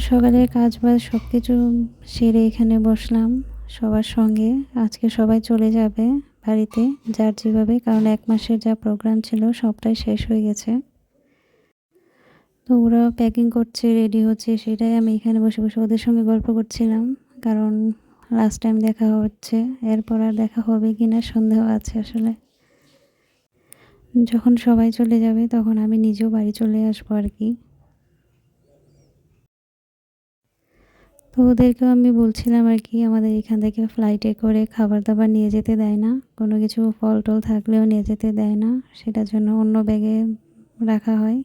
সকালের কাজবাজ সবকিছু সেরে এখানে বসলাম সবার সঙ্গে। আজকে সবাই চলে যাবে বাড়িতে যার যেভাবে, কারণ ১ মাসের যা প্রোগ্রাম ছিল সবটাই শেষ হয়ে গেছে। তো ওরা প্যাকিং করছে, রেডি হচ্ছে, সেটাই আমি এখানে বসে বসে ওদের সঙ্গে গল্প করছিলাম। কারণ লাস্ট টাইম দেখা হচ্ছে, এরপর আর দেখা হবে কিনা সন্দেহ আছে আসলে। যখন সবাই চলে যাবে তখন আমি নিজেও বাড়ি চলে আসবো আর কি। তো ওদেরকেও আমি বলছিলাম আর কি, আমাদের এখান থেকে ফ্লাইটে করে খাবার দাবার নিয়ে যেতে দেয় না, কোনো কিছু ফল টল থাকলেও নিয়ে যেতে দেয় না, সেটার জন্য অন্য ব্যাগে রাখা হয়।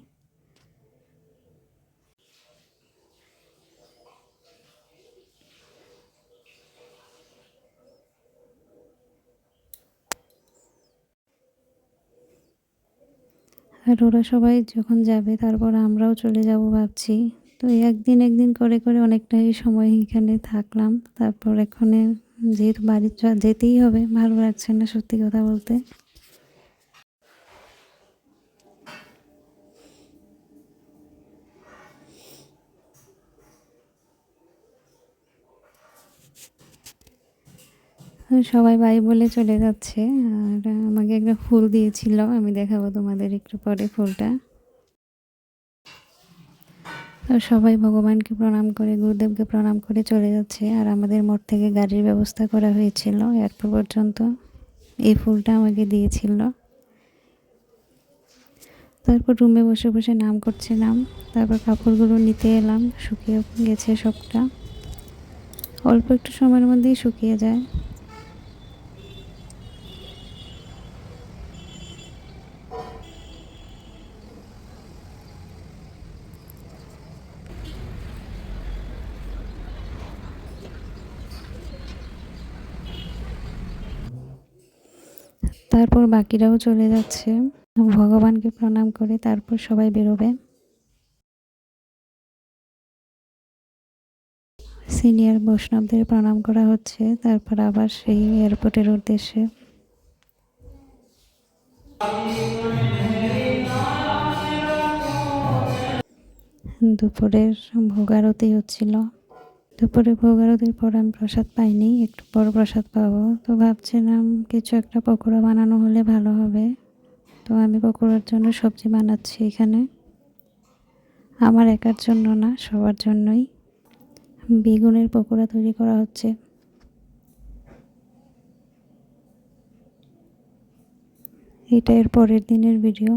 আর ওরা সবাই যখন যাবে তারপর আমরাও চলে যাব ভাবছি। তো একদিন একদিন করে করে অনেকটাই সময় এখানে থাকলাম। তারপর এখানে যেহেতু বাড়ি যেতেই হবে, ভালো লাগছে না সত্যি কথা বলতে। সবাই বাই বলে চলে যাচ্ছে। আর আমাকে একটা ফুল দিয়েছিল, আমি দেখাবো তোমাদের একটু পরে ফুলটা। তো সবাই ভগবানকে প্রণাম করে, গুরুদেবকে প্রণাম করে চলে যাচ্ছে। আর আমাদের মোড় থেকে গাড়ির ব্যবস্থা করা হয়েছিল এয়ারপোর্ট পর্যন্ত, এই ফুলটা আমাকে দিয়েছিল। তারপর রুমে বসে বসে নাম করছিলাম। তারপর কাপড়গুলো নিতে এলাম, শুকিয়ে গেছে সবটা, অল্প একটু সময়ের মধ্যেই শুকিয়ে যায়। তারপর বাকিরাও চলে যাচ্ছে, ভগবানকে প্রণাম করে তারপর সবাই বেরোবে। সিনিয়র বৈষ্ণবদের প্রণাম করা হচ্ছে, তারপর আবার সেই এয়ারপোর্টের উদ্দেশ্যে। দুপুরের ভোগ আরতি হচ্ছিল। দুপুরে ভোগ আরতির পর আমি প্রসাদ পাইনি, একটু পর প্রসাদ পাবো। তো ভাবছিলাম কিছু একটা পকোড়া বানানো হলে ভালো হবে। তো আমি পকোড়ার জন্য সবজি বানাচ্ছি এখানে, আমার একার জন্য না, সবার জন্যই। বেগুনের পকোড়া তৈরি করা হচ্ছে। এটা এর পরের দিনের ভিডিও।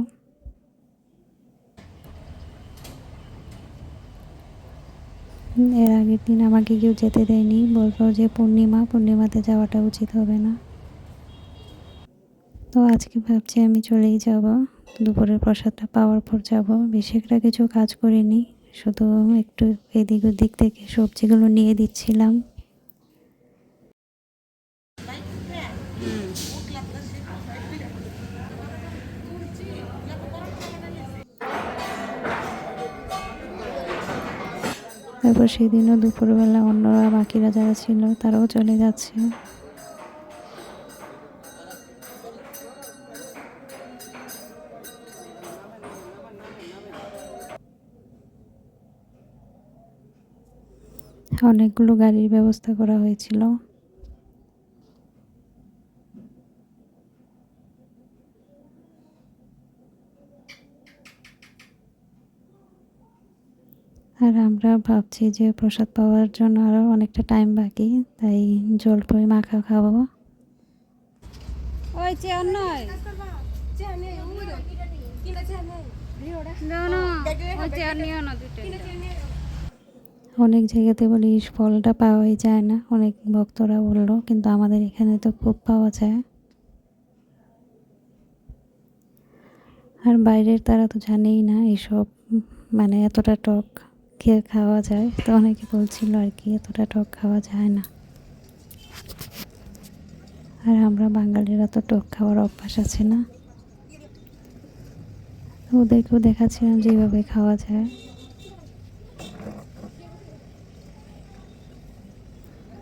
এর আগের দিন আমাকে কেউ যেতে দেয়নি, বললো যে পূর্ণিমাতে যাওয়াটা উচিত হবে না। তো আজকে ভাবছি আমি চলেই যাব, দুপুরের প্রসাদটা পাওয়ার পর যাব। বেশি একটা কিছু কাজ করিনি, শুধু একটু এদিক ওদিক থেকে সবজিগুলো নিয়ে দিচ্ছিলাম। তারপর সেদিনও দুপুরবেলা অন্যরা বাকিরা যারা ছিল তারাও চলে যাচ্ছে। অনেকগুলো গাড়ির ব্যবস্থা করা হয়েছিল। আর আমরা ভাবছি যে প্রসাদ পাওয়ার জন্য আরও অনেকটা টাইম বাকি, তাই জলপাই মাখা খাবো। ওই চেয়ার নয়, ওই চেয়ার নিও না দুটো। অনেক জায়গাতে বলি ফলটা পাওয়াই যায় না, অনেক ভক্তরা বললো, কিন্তু আমাদের এখানে তো খুব পাওয়া যায়। আর বাইরের তারা তো জানেই না এসব, মানে এতটা টক খেয়ে খাওয়া যায়। তো অনেকে বলছিল আর কি, এতটা টক খাওয়া যায় না। আর আমরা বাঙালিরা তো টক খাওয়ার অভ্যাস আছে না। ওদেরকেও দেখাচ্ছিলাম যেভাবে খাওয়া যায়।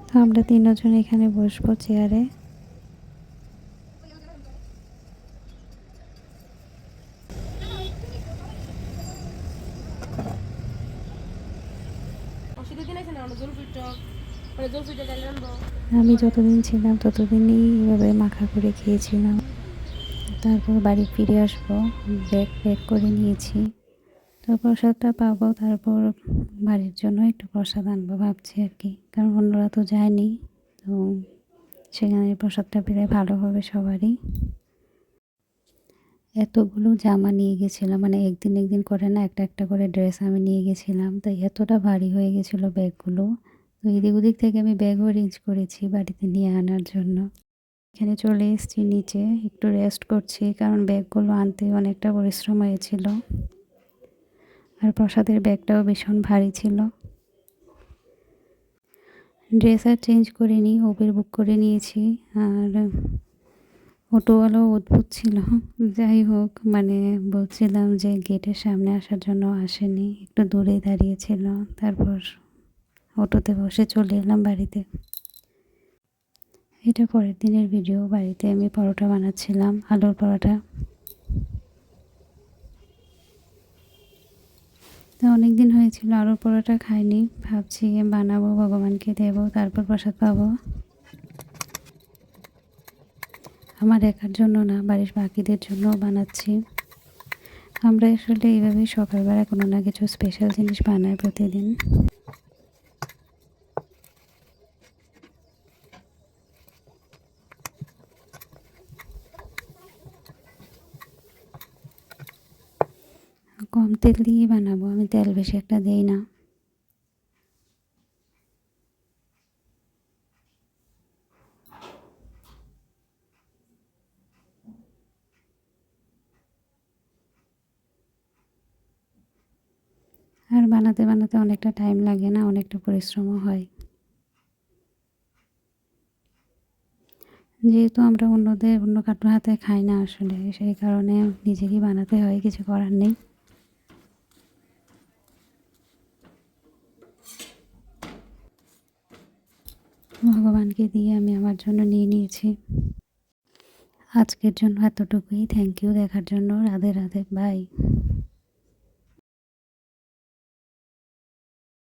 তো আমরা তিনজন এখানে বসবো চেয়ারে। আমি যতদিন ছিলাম ততদিনই এভাবে মাখা করে খেয়েছিলাম। তারপর বাড়ি ফিরে আসবো, ব্যাগ প্যাক করে নিয়েছি। তো প্রসাদটা পাবো, তারপর বাড়ির জন্য একটু প্রসাদ আনবো ভাবছি আর কি, কারণ অন্যরা তো যায়নি। তো সেখানে প্রসাদটা পেলে ভালো হবে সবারই। এতগুলো জামা নিয়ে গেছিলাম, মানে একদিন একদিন করে না, একটা একটা করে ড্রেস আমি নিয়ে গেছিলাম, তাই এতটা ভারী হয়ে গেছিলো ব্যাগগুলো। তো এদিক ওদিক থেকে আমি ব্যাগও অ্যারেঞ্জ করেছি বাড়িতে নিয়ে আনার জন্য। এখানে চলে এসেছি নিচে, একটু রেস্ট করছি, কারণ ব্যাগগুলো আনতে অনেকটা পরিশ্রম হয়েছিল। আর প্রসাদের ব্যাগটাও ভীষণ ভারী ছিল। ড্রেস আর চেঞ্জ করিনি, উবের বুক করে নিয়েছি। আর অটোওয়ালাও অদ্ভুত ছিল। যাই হোক, মানে বলছিলাম যে গেটের সামনে আসার জন্য আসেনি, একটু দূরেই দাঁড়িয়েছিল। তারপর অটোতে বসে চলে এলাম বাড়িতে। এটা পরের দিনের ভিডিও। বাড়িতে আমি পরোটা বানাচ্ছিলাম, আলুর পরোটা। তো অনেক দিন হয়েছিল আলুর পরোটা খাইনি, ভাবছি বানাবো, ভগবানকে দেবো, তারপর প্রসাদ পাবো। আমার একার জন্য না, বাড়ির বাকিদের জন্যও বানাচ্ছি। আমরা আসলে এইভাবেই সকালবেলা কোনো না কিছু স্পেশাল জিনিস বানাই প্রতিদিন। কম তেল দিয়েই বানাবো, আমি তেল বেশি একটা দিই না। আর বানাতে বানাতে অনেকটা টাইম লাগে না, অনেকটা পরিশ্রমও হয়। যেহেতু আমরা অন্য কারোর হাতে খাই না আসলে, সেই কারণে নিজেকেই বানাতে হয়, কিছু করার নেই। ভগবানকে দিয়ে আমি আমার জন্য নিয়ে নিয়েছি। আজকের জন্য এতটুকুই। থ্যাংক ইউ দেখার জন্য। রাধে রাধে, বাই।